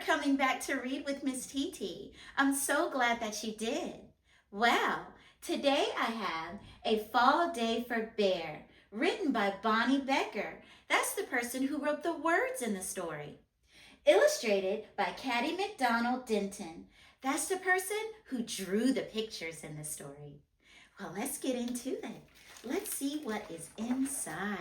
coming back to read with Miss TT. I'm so glad that you did. Well, today I have A Fall Day for Bear, written by Becker. That's the person who wrote the words in the story. Illustrated by Caddy McDonald Denton. That's the person who drew the pictures in the story. Well, let's get into it. Let's see what is inside.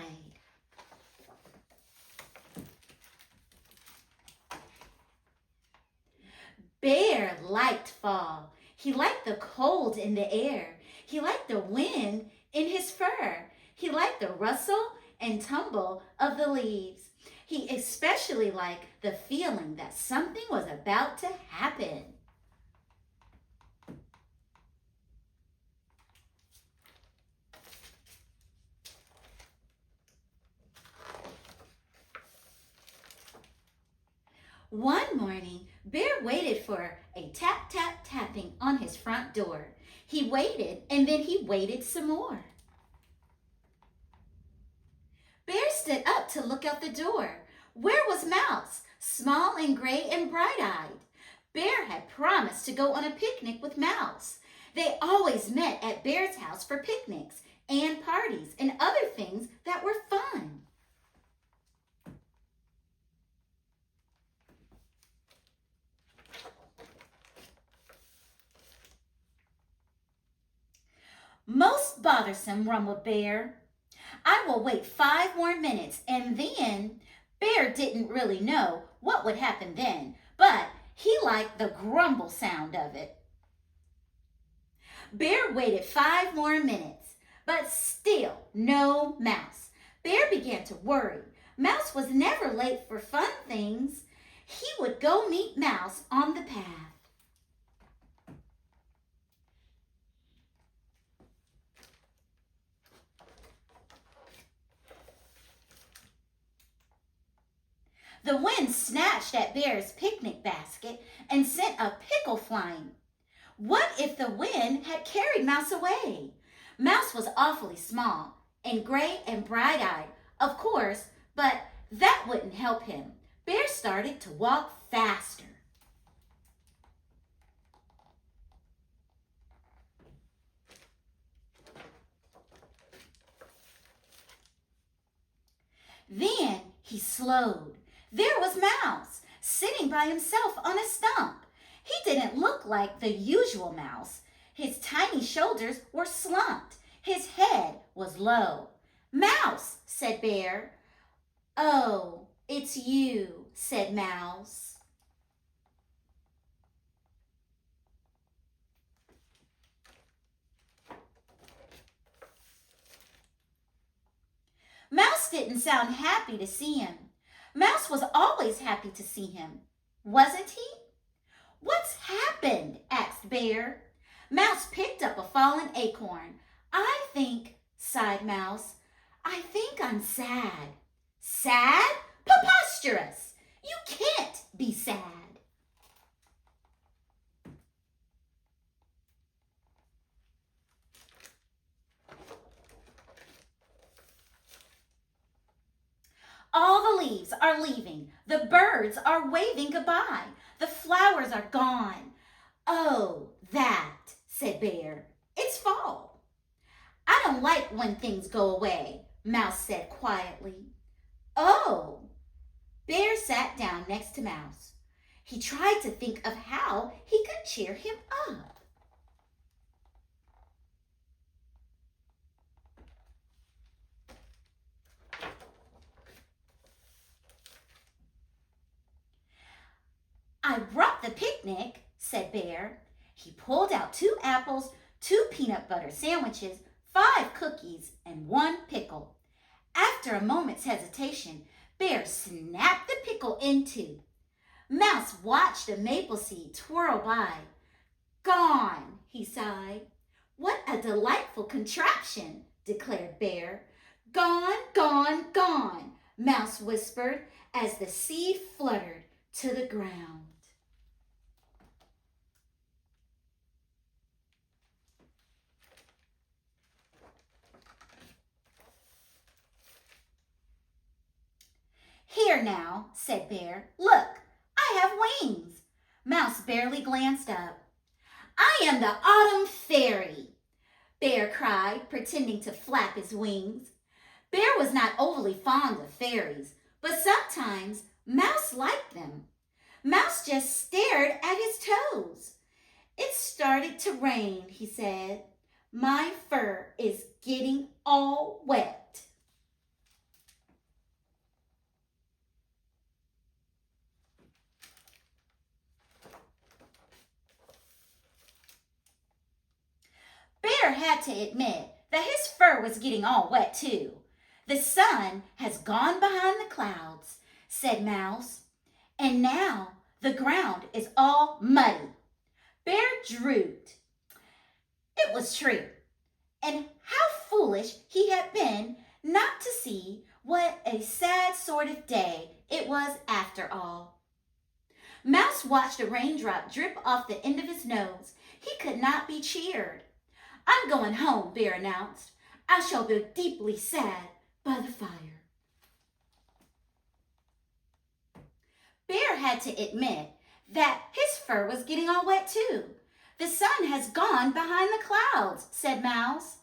Bear liked fall. He liked the cold in the air. He liked the wind in his fur. He liked the rustle and tumble of the leaves. He especially liked the feeling that something was about to happen. One morning, Bear waited for a tap, tap, tapping on his front door. He waited, and then he waited some more. Bear stood up to look out the door. Where was Mouse, small and gray and bright-eyed? Bear had promised to go on a picnic with Mouse. They always met at Bear's house for picnics and parties and other things that were fun. Most bothersome, rumbled Bear. I will wait 5 more minutes, and then... Bear didn't really know what would happen then, but he liked the grumble sound of it. Bear waited 5 more minutes, but still no Mouse. Bear began to worry. Mouse was never late for fun things. He would go meet Mouse on the path. The wind snatched at Bear's picnic basket and sent a pickle flying. What if the wind had carried Mouse away? Mouse was awfully small and gray and bright-eyed, of course, but that wouldn't help him. Bear started to walk faster. Then he slowed. There was Mouse, sitting by himself on a stump. He didn't look like the usual Mouse. His tiny shoulders were slumped. His head was low. Mouse, said Bear. Oh, it's you, said Mouse. Mouse didn't sound happy to see him. Mouse was always happy to see him, wasn't he? What's happened? Asked Bear. Mouse picked up a fallen acorn. I think, sighed Mouse, I think I'm sad. Sad? Preposterous! You can't be sad. All the leaves are leaving. The birds are waving goodbye. The flowers are gone. Oh, that, said Bear. It's fall. I don't like when things go away, Mouse said quietly. Oh. Bear sat down next to Mouse. He tried to think of how he could cheer him up. I brought the picnic, said Bear. He pulled out 2 apples, 2 peanut butter sandwiches, 5 cookies, and 1 pickle. After a moment's hesitation, Bear snapped the pickle in 2. Mouse watched a maple seed twirl by. Gone, he sighed. What a delightful contraption, declared Bear. Gone, gone, gone, Mouse whispered as the seed fluttered to the ground. Here now, said Bear. Look, I I have wings. Mouse barely glanced up. I am the autumn fairy, Bear cried, pretending to flap his wings. Bear was not overly fond of fairies, but sometimes Mouse liked them. Mouse just stared at his toes. It started to rain, he said. My fur is getting all wet. Bear had to admit that his fur was getting all wet too. The sun has gone behind the clouds, said Mouse, and now the ground is all muddy. Bear drooped. It was true, and how foolish he had been not to see what a sad sort of day it was after all. Mouse watched a raindrop drip off the end of his nose. He could not be cheered. I'm going home, Bear announced. I shall be deeply sad by the fire. Bear had to admit that his fur was getting all wet too. The sun has gone behind the clouds, said Mouse,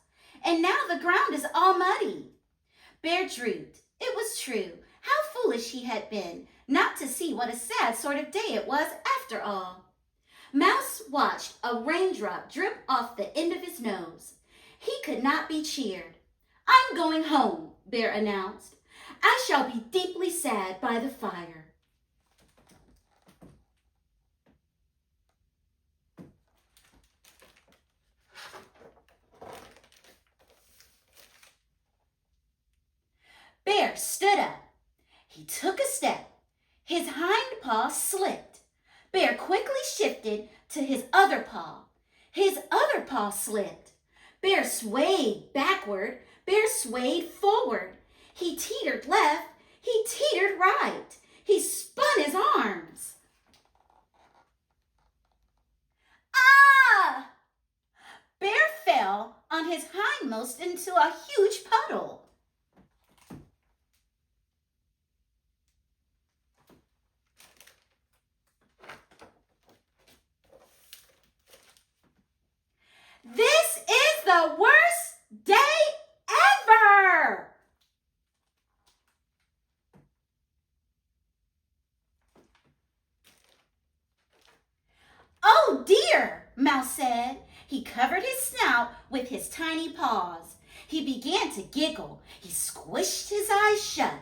and now the ground is all muddy. Bear drooped. It was true. How foolish he had been not to see what a sad sort of day it was after all. Mouse watched a raindrop drip off the end of his nose. He could not be cheered. I'm going home, Bear announced. I shall be deeply sad by the fire. Bear stood up. He took a step. His hind paw slipped. Bear quickly shifted to his other paw. His other paw slipped. Bear swayed backward. Bear swayed forward. He teetered left. He teetered right. He spun his arms. Ah! Bear fell on his hindmost into a huge puddle. This is the worst day ever! Oh dear, Mouse said. He covered his snout with his tiny paws. He began to giggle. He squished his eyes shut.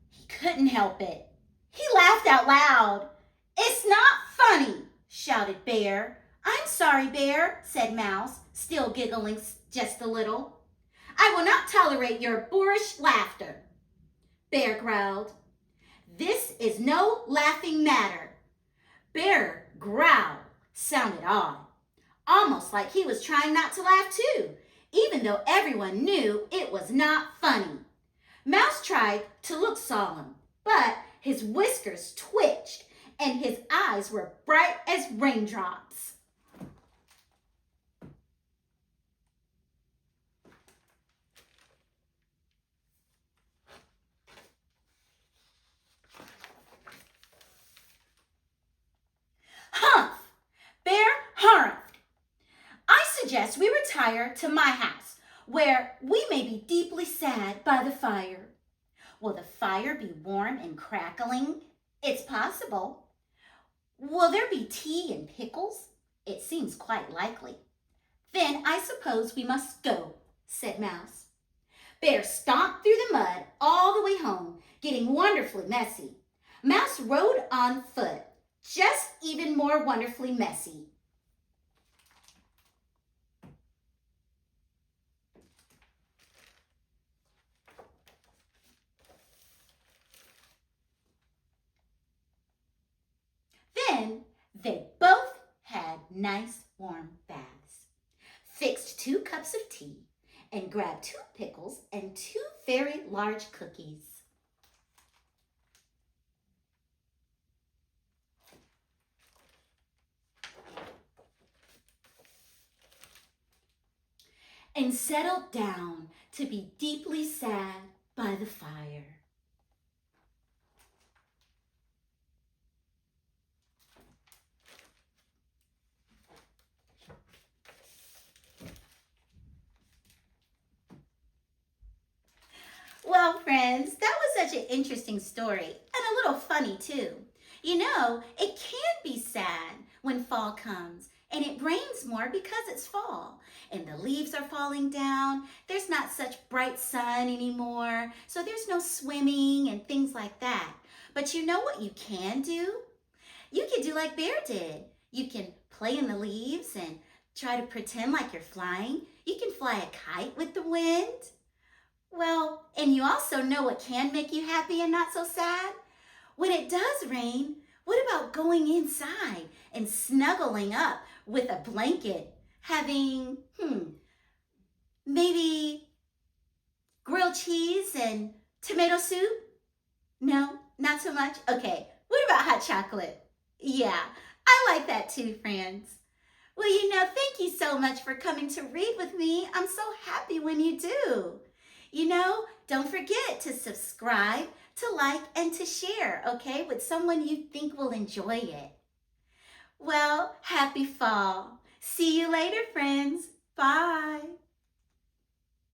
He couldn't help it. He laughed out loud. It's not funny, shouted Bear. I'm sorry, Bear, said Mouse, still giggling just a little. I will not tolerate your boorish laughter, Bear growled. This is no laughing matter. Bear growl sounded odd, almost like he was trying not to laugh too, even though everyone knew it was not funny. Mouse tried to look solemn, but his whiskers twitched and his eyes were bright as raindrops. Humph! Bear harumphed. I suggest we retire to my house, where we may be deeply sad by the fire. Will the fire be warm and crackling? It's possible. Will there be tea and pickles? It seems quite likely. Then I suppose we must go, said Mouse. Bear stomped through the mud all the way home, getting wonderfully messy. Mouse rode on foot, just even more wonderfully messy. Then they both had nice warm baths, fixed 2 cups of tea, and grabbed 2 pickles and 2 very large cookies. And settled down to be deeply sad by the fire. friends. That was such an interesting story and a little funny too. You know, it can be sad when fall comes and it rains more because it's fall and the leaves are falling down. There's not such bright sun anymore, so there's no swimming and things like that. But you know what you can do? You can do like Bear did. You can play in the leaves and try to pretend like you're flying. You can fly a kite with the wind. Well, and you also know what can make you happy and not so sad? When it does rain, what about going inside and snuggling up with a blanket, having, maybe grilled cheese and tomato soup? No, not so much? Okay, what about hot chocolate? Yeah, I like that too, friends. Well, thank you so much for coming to read with me. I'm so happy when you do. Don't forget to subscribe, to like, and to share, okay, with someone you think will enjoy it. Well, happy fall. See you later, friends. Bye.